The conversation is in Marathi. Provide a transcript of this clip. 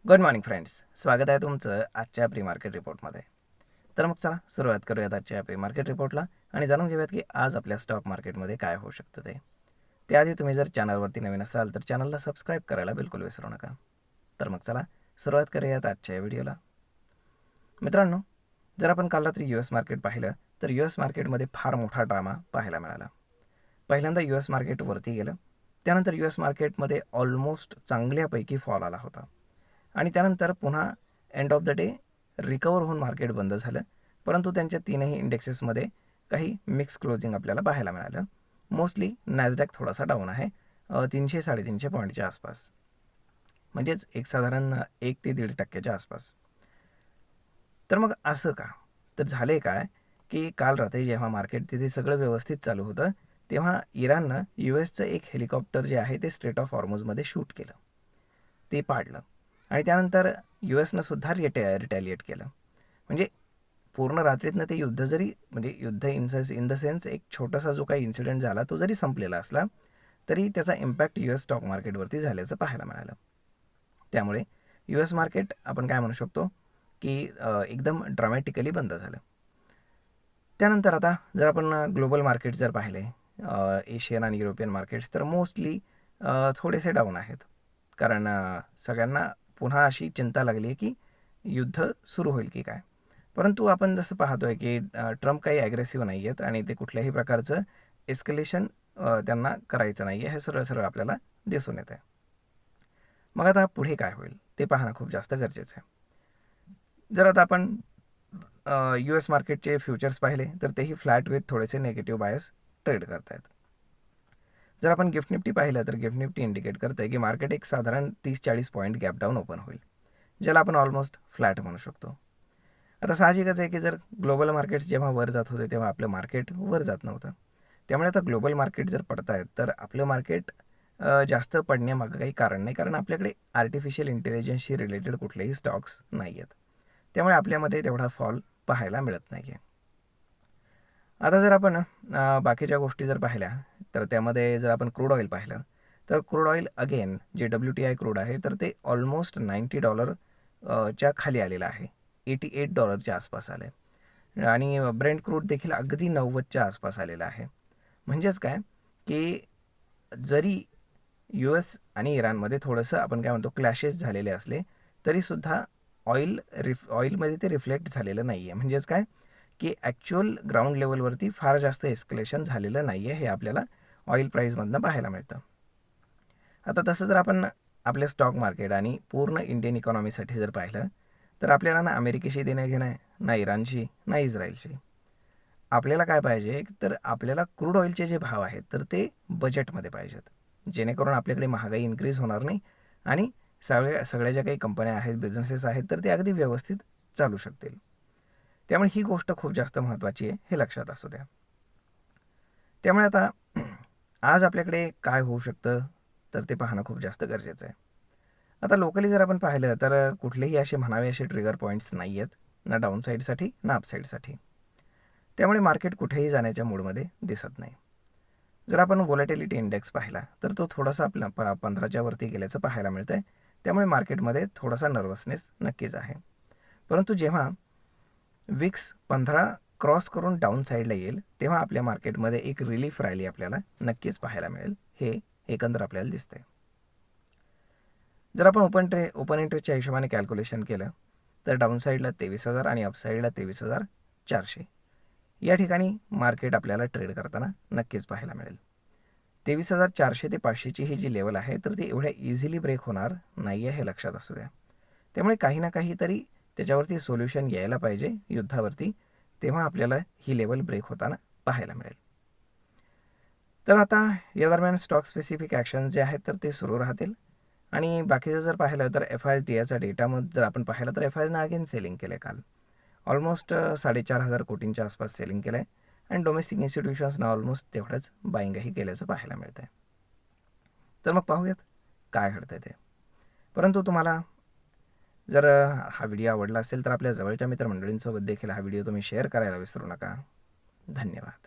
गुड मॉर्निंग फ्रेंड्स, स्वागत आहे तुमचं आजच्या प्री मार्केट रिपोर्टमध्ये. तर मग चला सुरुवात करूयात आजच्या प्री मार्केट रिपोर्टला आणि जाणून घेऊयात की आज आपल्या स्टॉक मार्केटमध्ये काय होऊ शकतं ते. त्याआधी तुम्ही जर चॅनलवरती नवीन असाल तर चॅनलला सबस्क्राईब करायला बिलकुल विसरू नका. तर मग चला सुरुवात करूयात आजच्या व्हिडिओला. मित्रांनो, जर आपण काल रात्री US मार्केट पाहिलं तर US मार्केटमध्ये फार मोठा ड्रामा पाहायला मिळाला. पहिल्यांदा US मार्केट वरती गेलं, त्यानंतर US मार्केटमध्ये ऑलमोस्ट चांगल्यापैकी फॉल आला होता आणि त्यानंतर पुन्हा end of the day recover होऊन मार्केट बंद झालं. परंतु त्यांच्या तीनही इंडेक्सेसमध्ये काही मिक्स क्लोजिंग आपल्याला पाहायला मिळालं. मोस्टली नॅसडॅक थोडासा डाऊन आहे, 300-350 पॉईंटच्या आसपास, म्हणजेच एक साधारण 1 ते 1.5% आसपास. तर मग असं का? तर झाले काय की काल रात्री जेव्हा मार्केट तिथे सगळं व्यवस्थित चालू होतं तेव्हा इराणनं USचं एक हेलिकॉप्टर जे आहे ते स्ट्रेट ऑफ हॉर्मुझमध्ये शूट केलं, ते पाडलं आणि त्यानंतर USनं सुद्धा रिटॅलिएट केलं. म्हणजे पूर्ण रात्रीतनं ते युद्ध जरी म्हणजे युद्ध इन द सेन्स एक छोटासा जो काही इन्सिडेंट झाला तो जरी संपलेला असला तरी त्याचा इम्पॅक्ट US स्टॉक मार्केटवरती झाल्याचं पाहायला मिळालं. त्यामुळे US मार्केट आपण काय म्हणू शकतो की एकदम ड्रामॅटिकली बंद झालं. त्यानंतर आता जर आपण ग्लोबल मार्केट जर पाहिले, एशियन आणि युरोपियन मार्केट्स, तर मोस्टली थोडेसे डाऊन आहेत. कारण सगळ्यांना पुन्हा अशी चिंता लागली आहे की युद्ध सुरू होईल की काय. परंतु आपण जसं पाहतो आहे की ट्रम्प काही ॲग्रेसिव्ह नाही आहेत आणि ते कुठल्याही प्रकारचं एस्कलेशन त्यांना करायचं नाही आहे, हे सरळ सरळ आपल्याला दिसून येतं आहे. मग आता पुढे काय होईल ते पाहणं खूप जास्त गरजेचं आहे. जर आता आपण US मार्केटचे फ्युचर्स पाहिले तर तेही फ्लॅट विथ थोडेसे नेगेटिव्ह बायस ट्रेड करत आहेत. जर आपण गिफ्ट निफ्टी पाहिलं तर गिफ्ट निफ्टी इंडिकेट करते की मार्केट एक साधारण 30-40 पॉईंट गॅप डाऊन ओपन होईल, ज्याला आपण ऑलमोस्ट फ्लॅट म्हणू शकतो. आता साहजिकच आहे की जर ग्लोबल मार्केट्स जेव्हा वर जात होते तेव्हा आपलं मार्केट वर जात नव्हतं. त्यामुळे आता ग्लोबल मार्केट जर पडत आहेत तर आपलं मार्केट जास्त पडण्यामागं काही कारण नाही, कारण आपल्याकडे आर्टिफिशियल इंटेलिजन्सशी रिलेटेड कुठलेही स्टॉक्स नाही आहेत. त्यामुळे आपल्यामध्ये तेवढा फॉल पाहायला मिळत नाही आहे. आता जर आपण बाकीच्या गोष्टी जर पाहिल्या तर त्यामध्ये जर आपण क्रूड ऑइल पाहिलं तर क्रूड ऑइल अगेन जे WTI क्रूड आहे तर ते ऑलमोस्ट $90 च्या खाली आलेलं आहे, $88च्या आसपास आलं आहे आणि ब्रेंट क्रूड देखील अगदी 90च्या आसपास आलेला आहे. म्हणजेच काय की जरी US आणि इराणमध्ये थोडंसं आपण काय म्हणतो क्लॅशेस झालेले असले तरीसुद्धा ऑइलमध्ये ते रिफ्लेक्ट झालेलं नाही आहे. म्हणजेच काय की ॲक्च्युअल ग्राउंड लेवलवरती फार जास्त एस्कलेशन झालेलं नाही आहे, हे आपल्याला ऑइल प्राईजमधनं पाहायला मिळतं. आता तसं जर आपण आपल्या स्टॉक मार्केट आणि पूर्ण इंडियन इकॉनॉमीसाठी जर पाहिलं तर आपल्याला ना अमेरिकेशी देणं घेणं आहे, ना इराणशी, ना इस्रायलशी. आपल्याला काय पाहिजे तर आपल्याला क्रूड ऑइलचे जे भाव आहेत तर ते बजेटमध्ये पाहिजेत, जेणेकरून आपल्याकडे महागाई इन्क्रीज होणार नाही आणि सगळ्या ज्या काही कंपन्या आहेत, बिझनेसेस आहेत, तर ते अगदी व्यवस्थित चालू शकतील. त्यामुळे ही गोष्ट खूप जास्त महत्त्वाची आहे, हे लक्षात असू द्या. त्यामुळे आता आज आपल्याकडे काय होऊ शकतं तर ते पाहणं खूप जास्त गरजेचं आहे. आता लोकली जर आपण पाहिलं तर कुठलेही असे म्हणावे असे ट्रिगर पॉईंट्स नाही आहेत, ना डाऊन साईडसाठी ना अप साईडसाठी. त्यामुळे मार्केट कुठेही जाण्याच्या मूडमध्ये दिसत नाही. जर आपण व्होलॅटिलिटी इंडेक्स पाहिला तर तो थोडासा आपला 15च्या वरती गेल्याचं पाहायला मिळतं आहे. त्यामुळे मार्केटमध्ये थोडासा नर्वसनेस नक्कीच आहे. परंतु जेव्हा विक्स 15 क्रॉस करून डाऊन साईडला येईल तेव्हा आपल्या मार्केटमध्ये एक रिलीफ रॅली आपल्याला नक्कीच पाहायला मिळेल, हे एकंदर आपल्याला दिसतंय. जर आपण ओपन इंटरेस्टच्या हिशोबाने कॅल्क्युलेशन केलं तर डाऊन साईडला 23,000 आणि अप साईडला 23,400 या ठिकाणी मार्केट आपल्याला ट्रेड करताना नक्कीच पाहायला मिळेल. 23,400 ते 500ची ही जी लेवल आहे तर ती एवढ्या इझिली ब्रेक होणार नाही आहे, हे लक्षात असू द्या. त्यामुळे काही ना काहीतरी त्याच्यावरती सोल्युशन यायला पाहिजे युद्धावरती, तेव्हा आपल्याला ही लेवल ब्रेक होताना पाहायला मिळेल. तर आता या दरम्यान स्टॉक स्पेसिफिक ॲक्शन जे आहेत तर ते सुरू राहतील आणि बाकीचं जर पाहिलं तर FISDIचा डेटामध्ये जर आपण पाहिलं तर FISनं अगेन सेलिंग केलं आहे काल. ऑलमोस्ट 4,500 कोटींच्या आसपास सेलिंग केलं आहे आणि डोमेस्टिक इन्स्टिट्यूशन्सनं ऑलमोस्ट तेवढंच बाईंगही केल्याचं पाहायला मिळतं आहे. तर मग पाहूयात काय घडतं ते. परंतु तुम्हाला जर हा व्हिडिओ आवडला असेल तर आपल्या जवळच्या मित्रमंडळींसोबत देखील हा व्हिडिओ तुम्ही शेअर करायला विसरू नका. धन्यवाद.